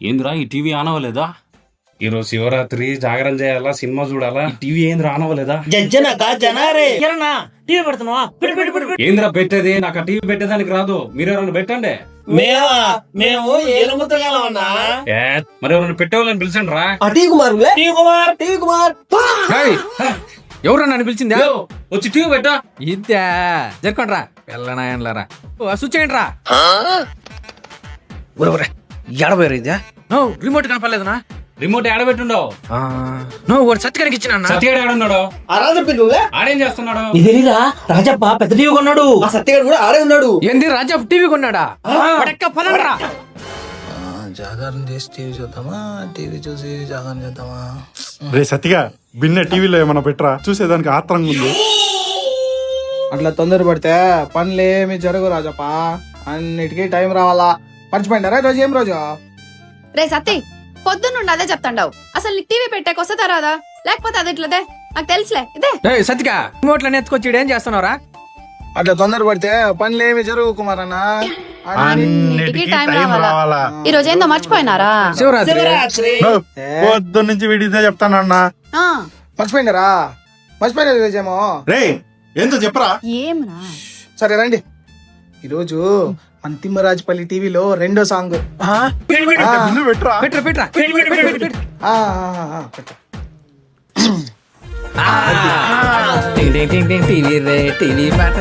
ఏందిరా ఈ TV on అవ్వలేదా? ఈరోజు శివరాత్రి జాగరణ చేయాలా, సినిమా చూడాలా, టీవీ ఏంద్రా ఆన్ అవ్వలేదా? టీవీ పెడుతున్నావా? ఏంద్రా పెట్టేది? నాకు ఆ టీవీ పెట్టేదానికి రాదు, మీరెవరైనా పెట్టండి. మేము ఏలుముతగలమన్నా. మరి ఎవరైనా పెట్టేవాళ్ళని పిలిచండి రా. టీవీ కుమార్ ఎవరు నన్ను పిలిచింది? వచ్చి టీవీ పెట్టా. ఇద్దా జరుకోండ్రా పిల్లనాయనలారా. స్విచ్ చేయండి రా. ఎడబోయారు ఇదా? రిమోట్ కనపడలేదునా? రిమోట్ ఆడబెట్టుండవు. సత్యగానికి ఇచ్చిన సత్యగాడు ఆడున్నాడు. ఆడేం చేస్తున్నాడు? ఇదేరా రాజప్ప పెద్ద టీవీ కొన్నాడు. ఆ సత్యగాడు కూడా ఆడే ఉన్నాడు. ఏంది రాజా టీవీ కొన్నాడా? పదండ్రా. జాగరణ చేసి టీవీ చూద్దామా, టీవీ చూసి జాగరణ చేద్దామా? రే సత్తిగా బిన్న టీవీలో ఏమన్నా పెట్టరా, చూసేదానికి ఆత్రంగా ఉంది. అట్లా తొందర పడితే పనులేమి జరగవు రాజప్ప. అన్నిటికీ టైం రావాలా. మర్చిపోయిండారా రోజు? ఏం రోజు? రే సత్తి, పొద్దున్నుండి అదే చెప్తాండావు. అసలు నీకు టీవీ పెట్టాక వస్తుందా రాదా? లేకపోతే అది ఇట్లదే నాకు తెలుసులే. ఇదే సత్తిగా రిమోట్లని ఎత్తుకొచ్చి ఏం చేస్తున్నారా? అట్లా తొందర పడితే పనులేమి జరగవు కుమార్ అన్న. అన్నిటికీ టైం రావాలా. ఈ రోజు ఏందో మర్చిపోయినారా? శివరాత్రి. పొద్దు నుంచి వీడితే చెప్తానన్నా. ఆ, మర్చిపోయిండారా? మర్చిపోయినారు రోజేమో. రే ఏందో చెప్పరా. ఏమరా? సరే రండి. ఈరోజు మన తిమ్మరాజపల్లి టీవీలో రెండో సాంగ్. బిన్ను పెట్టరా. పెట్టరా. టీవీ పాట